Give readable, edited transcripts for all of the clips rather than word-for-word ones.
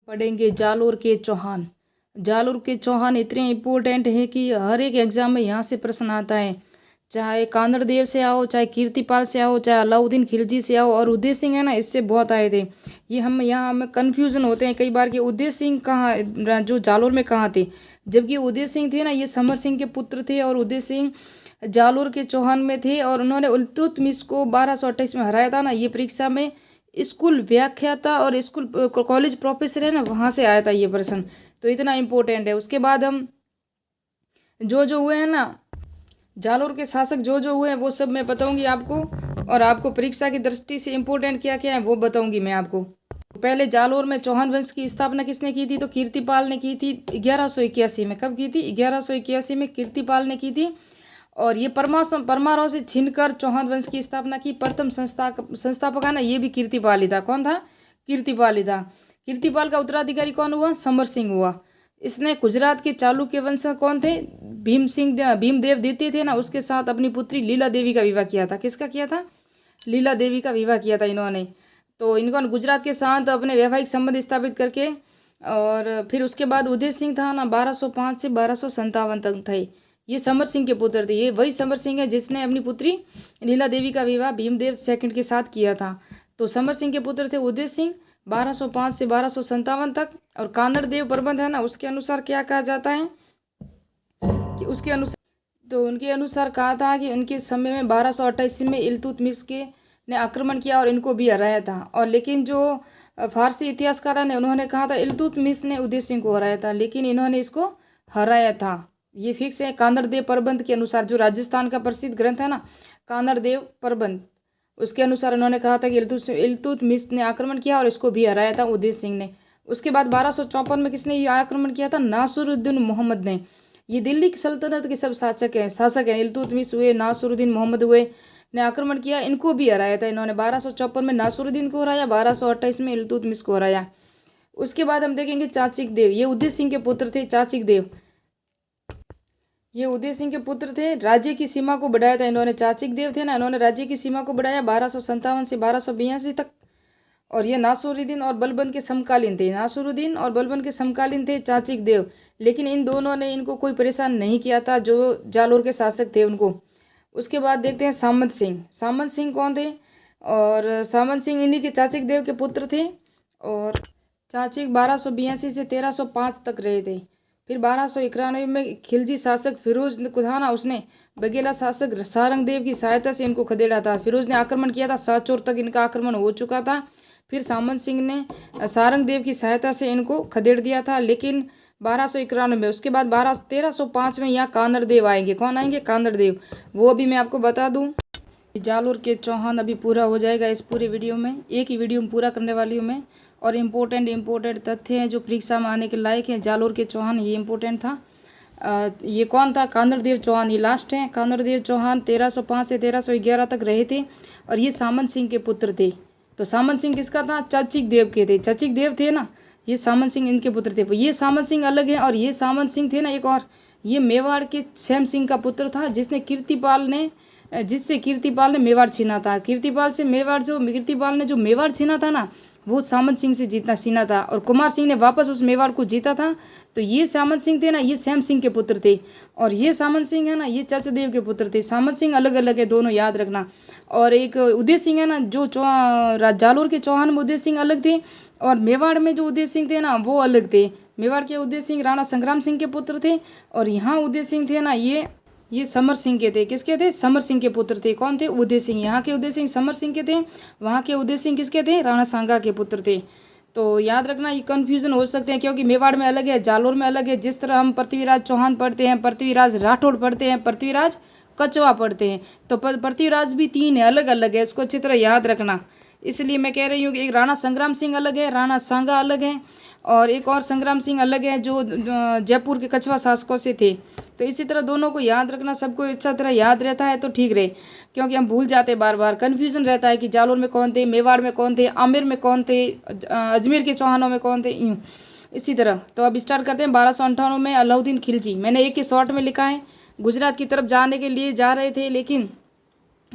पढ़ेंगे जालोर के चौहान। जालोर के चौहान इतने इम्पोर्टेंट है कि हर एक एग्जाम में यहाँ से प्रश्न आता है। चाहे कानड़ देव से आओ, चाहे कीर्तिपाल से आओ, चाहे अलाउद्दीन खिलजी से आओ, और उदय सिंह है ना, इससे बहुत आए थे। ये हम यहाँ हमें कन्फ्यूज़न होते हैं कई बार कि उदय सिंह कहाँ, जो जालोर में कहाँ थे। जबकि उदय सिंह थे ना, ये समर सिंह के पुत्र थे, और उदय सिंह जालोर के चौहान में थे, और उन्होंने इल्तुतमिश को 1228 में हराया था ना। ये परीक्षा में स्कूल व्याख्याता और स्कूल कॉलेज प्रोफेसर है ना, वहाँ से आया था ये प्रश्न। तो इतना इम्पोर्टेंट है। उसके बाद हम जो हुए हैं ना, जालोर के शासक जो हुए हैं वो सब मैं बताऊंगी आपको, और आपको परीक्षा की दृष्टि से इम्पोर्टेंट क्या क्या है वो बताऊंगी मैं आपको। पहले जालोर में चौहान वंश की स्थापना किसने की थी? तो कीर्तिपाल ने की थी 1181 में। कब की थी? 1181 में कीर्तिपाल ने की थी। और ये परमारों से छीनकर चौहान वंश की स्थापना की। प्रथम संस्थापक है ना, ये भी कीर्तिपाल ही था। कौन था? कीर्तिपाल ही था। कीर्तिपाल का उत्तराधिकारी कौन हुआ? समर सिंह हुआ। इसने गुजरात के चालुक्य वंश कौन थे? भीमदेव द्वितीय थे ना, उसके साथ अपनी पुत्री लीला देवी का विवाह किया था। किसका किया था? लीला देवी का विवाह किया था इन्होंने। तो इनको गुजरात के साथ अपने वैवाहिक संबंध स्थापित करके, और फिर उसके बाद उदय सिंह था ना, 1205 से 1257 तक थे। ये समर सिंह के पुत्र थे। ये वही समर सिंह है जिसने अपनी पुत्री लीला देवी का विवाह भीमदेव सेकंड के साथ किया था। तो समर सिंह के पुत्र थे उदय सिंह, 1205 से 1257 तक। और कानड़ देव प्रबंध है ना, उसके अनुसार क्या कहा जाता है कि उसके अनुसार, तो उनके अनुसार कहा था कि उनके समय में 1228 में इल्तुतमिश के ने आक्रमण किया और इनको भी हराया था। और लेकिन जो फारसी इतिहासकार ने, उन्होंने कहा था इल्तुतमिश ने उदय सिंह को हराया था, लेकिन इन्होंने इसको हराया था। ये फिक्स है कानड़ देव प्रबंध के अनुसार। जो राजस्थान का प्रसिद्ध ग्रंथ है ना, कानड़ देव प्रबंध, उसके अनुसार उन्होंने कहा था कि इल्तुतमिश ने आक्रमण किया और इसको भी हराया था उदय सिंह ने। उसके बाद 1254 में किसने ये आक्रमण किया था? नासिरुद्दीन मोहम्मद ने। ये दिल्ली की सल्तनत के सब शासक हैं। इल्तुतमिश हुए, नासिरुद्दीन मोहम्मद हुए, ने आक्रमण किया, इनको भी हराया था इन्होंने। 1254 में नासिरुद्दीन को हराया, 1228 में इल्तुतमिश को हराया। उसके बाद हम देखेंगे चाचिक देव। ये उदय सिंह के पुत्र थे। चाचिक देव ये उदय सिंह के पुत्र थे। राज्य की सीमा को बढ़ाया था इन्होंने। चाचिक देव थे ना, इन्होंने राज्य की सीमा को बढ़ाया 1257 से 1282 तक। और ये नासिरुद्दीन और बलबन के समकालीन थे। नासिरुद्दीन और बलबन के समकालीन थे चाचिक देव। लेकिन इन दोनों ने इनको कोई परेशान नहीं किया था, जो जालोर के शासक थे उनको। उसके बाद देखते हैं सामंत सिंह। सामंत सिंह कौन थे? और सामंत सिंह इन्हीं के चाचिक देव के पुत्र थे। और चाचिक 1282 से 1305 तक रहे थे। फिर 1291 में खिलजी शासक फिरोज था ना, उसने बघेला शासक सारंग देव की सहायता से इनको खदेड़ा था। फिरोज ने आक्रमण किया था, साचौर तक इनका आक्रमण हो चुका था। फिर सामंत सिंह ने सारंग देव की सहायता से इनको खदेड़ दिया था, लेकिन 1291 में। उसके बाद 1305 में यहाँ कानड़ देव आएंगे। कौन आएंगे? कानड़ देव। वो अभी मैं आपको बता दूं। जालोर के चौहान अभी पूरा हो जाएगा इस पूरे वीडियो में। एक ही वीडियो में पूरा करने वाली हूँ मैं। और इम्पोर्टेंट तथ्य हैं जो परीक्षा में आने के लायक हैं। जालोर के चौहान ये इम्पोर्टेंट था। ये कौन था? कानड़ देव चौहान। ये लास्ट हैं। कानड़ देव चौहान 1305 से 1311 तक रहे थे, और ये सामंत सिंह के पुत्र थे। तो सामंत सिंह किसका था? चाचिक देव के थे। चाचिक देव थे ना, ये सामंत सिंह इनके पुत्र थे। ये सामंत सिंह अलग है, और ये सामंत सिंह थे ना एक और, ये मेवाड़ के सैम सिंह का पुत्र था, जिससे कीर्तिपाल ने मेवाड़ छीना था। कीर्तिपाल ने जो मेवाड़ छीना था ना, वो सामंत सिंह से छीना था, और कुमार सिंह ने वापस उस मेवाड़ को जीता था। तो ये सामंत सिंह थे ना, ये सैम सिंह के पुत्र थे। और ये सामंत सिंह है ना, ये चाचादेव के पुत्र थे। सामंत सिंह अलग अलग है, दोनों याद रखना। और एक उदय सिंह है ना, जो जालोर के चौहान में उदय सिंह अलग थे, और मेवाड़ में जो उदय सिंह थे ना, वो अलग थे। मेवाड़ के उदय सिंह राणा संग्राम सिंह के पुत्र थे, और यहाँ उदय सिंह थे ना, ये समर सिंह के थे। किसके थे? समर सिंह के पुत्र थे। कौन थे? उदय सिंह। यहाँ के उदय सिंह समर सिंह के थे, वहाँ के उदय सिंह किसके थे? राणा सांगा के पुत्र थे। तो याद रखना, ये कन्फ्यूजन हो सकते हैं, क्योंकि मेवाड़ में अलग है, जालोर में अलग है। जिस तरह हम पृथ्वीराज चौहान पढ़ते हैं, पृथ्वीराज राठौड़ पढ़ते हैं, पृथ्वीराज कछवा पढ़ते हैं, तो पृथ्वीराज भी 3 है, अलग अलग है। इसको अच्छी तरह याद रखना। इसलिए मैं कह रही हूँ कि एक राणा संग्राम सिंह अलग है, राणा सांगा अलग है, और एक और संग्राम सिंह अलग है, जो जयपुर के कछवा शासकों से थे। तो इसी तरह दोनों को याद रखना। सबको अच्छा तरह याद रहता है तो ठीक रहे, क्योंकि हम भूल जाते बार बार। कन्फ्यूजन रहता है कि जालोर में कौन थे, मेवाड़ में कौन थे, आमेर में कौन थे, अजमेर के चौहानों में कौन थे, यूँ इसी तरह। तो अब स्टार्ट करते हैं। 1258 में अलाउद्दीन खिलजी। मैंने एक ही शॉर्ट में लिखा है। गुजरात की तरफ जाने के लिए जा रहे थे, लेकिन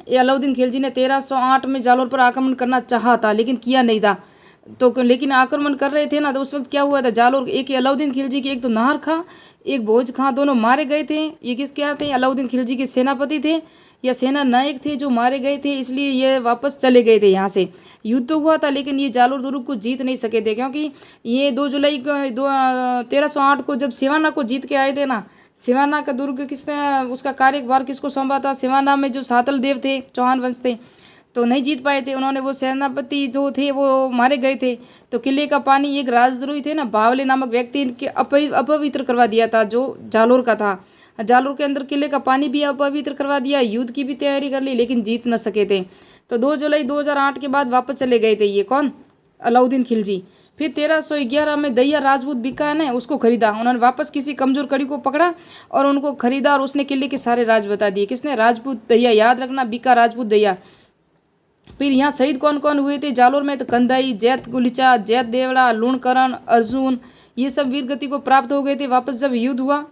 ये अलाउद्दीन खिलजी ने 1308 में जालोर पर आक्रमण करना चाहा था, लेकिन किया नहीं था। तो लेकिन आक्रमण कर रहे थे ना, तो उस वक्त क्या हुआ था, जालोर एक अलाउद्दीन खिलजी की एक तो नाहर खां, एक भोज खां, दोनों मारे गए थे। ये किस क्या थे, अलाउद्दीन खिलजी के सेनापति थे या सेना नायक थे जो मारे गए थे, इसलिए ये वापस चले गए थे यहाँ से। युद्ध तो हुआ था लेकिन ये जालोर दुर्ग को जीत नहीं सके थे, क्योंकि ये 2 जुलाई को 1308 को जब सिवाना को जीत के आए थे ना, सिवाना का दुर्ग किसने, उसका कार्यभार किसको सौंपा था, सिवाना में जो सातल देव थे, चौहान वंश थे, तो नहीं जीत पाए थे उन्होंने, वो सेनापति जो थे वो मारे गए थे। तो किले का पानी एक राजद्रोही थे ना, बावले नामक व्यक्ति के अपवित्र करवा दिया था, जो जालोर का था। जालोर के अंदर किले का पानी भी अपवित्र करवा दिया, युद्ध की भी तैयारी कर ली लेकिन जीत न सके थे। तो 2 जुलाई 2008 के बाद वापस चले गए थे ये कौन, अलाउद्दीन खिलजी। फिर 1311 में दैया राजपूत बीकान है उसको खरीदा, उन्होंने वापस किसी कमजोर कड़ी को पकड़ा और उनको खरीदा और उसने किले के सारे राज बता दिए। किसने, राजपूत दैया, याद रखना, बीका राजपूत दैया। फिर यहाँ शहीद कौन कौन हुए थे जालोर में, तो कंदाई, जैत गुलिचा, जैत देवड़ा, लूणकरण, अर्जुन, ये सब वीर गति को प्राप्त हो गए थे वापस जब युद्ध हुआ।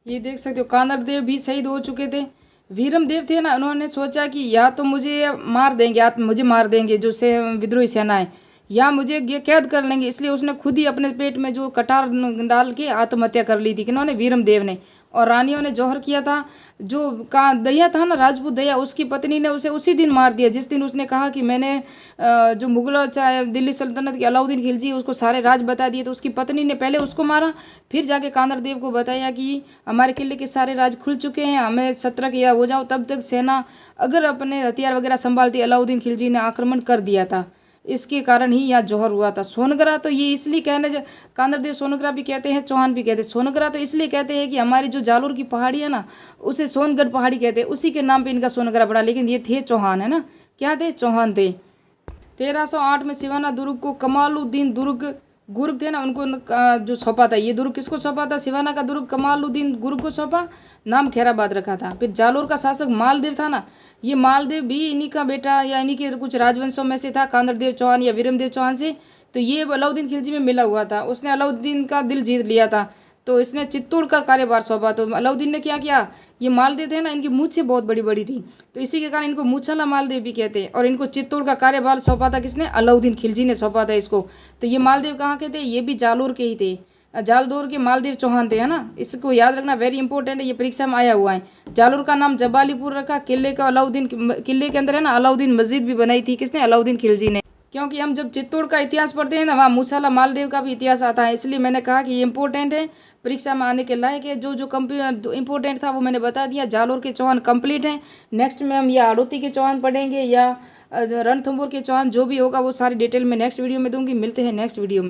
ये देख सकते हो कानर देव भी शहीद हो चुके थे। वीरम देव थे ना, उन्होंने सोचा कि या तो मुझे मार देंगे, आप मुझे मार देंगे जो से विद्रोही सेना है, या मुझे ये कैद कर लेंगे, इसलिए उसने खुद ही अपने पेट में जो कटार डाल के आत्महत्या कर ली थी। किन्होंने, वीरम देव ने। और रानियों ने जौहर किया था, जो का दैया था ना, राजपूत दैया, उसकी पत्नी ने उसे उसी दिन मार दिया जिस दिन उसने कहा कि मैंने जो मुगल चाहे दिल्ली सल्तनत के अलाउद्दीन खिलजी उसको सारे राज बता दिए। तो उसकी पत्नी ने पहले उसको मारा, फिर जाके कानर देव को बताया कि हमारे किले के सारे राज खुल चुके हैं, हमें सतर्क या हो जाओ। तब तक सेना अगर अपने हथियार वगैरह संभालती, अलाउद्दीन खिलजी ने आक्रमण कर दिया था, इसके कारण ही यहाँ जौहर हुआ था। सोनगरा तो ये इसलिए कहने, कानर देव सोनगरा भी कहते हैं, चौहान भी कहते हैं। सोनगरा तो इसलिए कहते हैं कि हमारी जो जालोर की पहाड़ी है ना, उसे सोनगढ़ पहाड़ी कहते हैं, उसी के नाम पे इनका सोनगरा पड़ा, लेकिन ये थे चौहान, है ना, क्या थे, चौहान थे। 1308 में सिवाना दुर्ग को कमालुद्दीन दुर्ग गुर्ग थे ना, उनको जो सौंपा था, ये दुर्ग किसको सौंपा था, सिवाना का दुर्ग कमालुद्दीन गुर्ग को सौंपा, नाम खैराबाद रखा था। फिर जालोर का शासक मालदेव था ना, ये मालदेव भी इन्हीं का बेटा या इन्हीं के कुछ राजवंशों में से था, कांदरदेव चौहान या वीरमदेव चौहान से। तो ये अलाउद्दीन खिलजी में मिला हुआ था, उसने अलाउद्दीन का दिल जीत लिया था, तो इसने चित्तौड़ का कार्यभार सौंपा। तो अलाउद्दीन ने क्या किया, ये मालदेव थे ना, इनकी मूछें बहुत बड़ी बड़ी थी, तो इसी के कारण इनको मूछाला मालदेव भी कहते हैं। और इनको चित्तौड़ का कार्यभार सौंपा था किसने, अलाउद्दीन खिलजी ने सौंपा था इसको। तो ये मालदेव कहाँ के थे, ये भी जालोर के ही थे, जालौर के मालदेव चौहान थे, है ना, इसको याद रखना, वेरी इंपॉर्टेंट है, ये परीक्षा में आया हुआ है। जालोर का नाम जबालीपुर रखा, किले का अलाउद्दीन, किले के अंदर है ना अलाउद्दीन मस्जिद भी बनाई थी, किसने, अलाउद्दीन खिलजी ने। क्योंकि हम जब चित्तौड़ का इतिहास पढ़ते हैं ना, वहाँ मूसाला मालदेव का भी इतिहास आता है, इसलिए मैंने कहा कि ये इंपॉर्टेंट है, परीक्षा में आने के लायक है। जो जो इंपॉर्टेंट था वो मैंने बता दिया। जालोर के चौहान कंप्लीट है। नेक्स्ट में हम या आड़ोती के चौहान पढ़ेंगे या रणथंभौर के चौहान, जो भी होगा वो सारी डिटेल में नेक्स्ट वीडियो में दूंगी। मिलते हैं नेक्स्ट वीडियो में।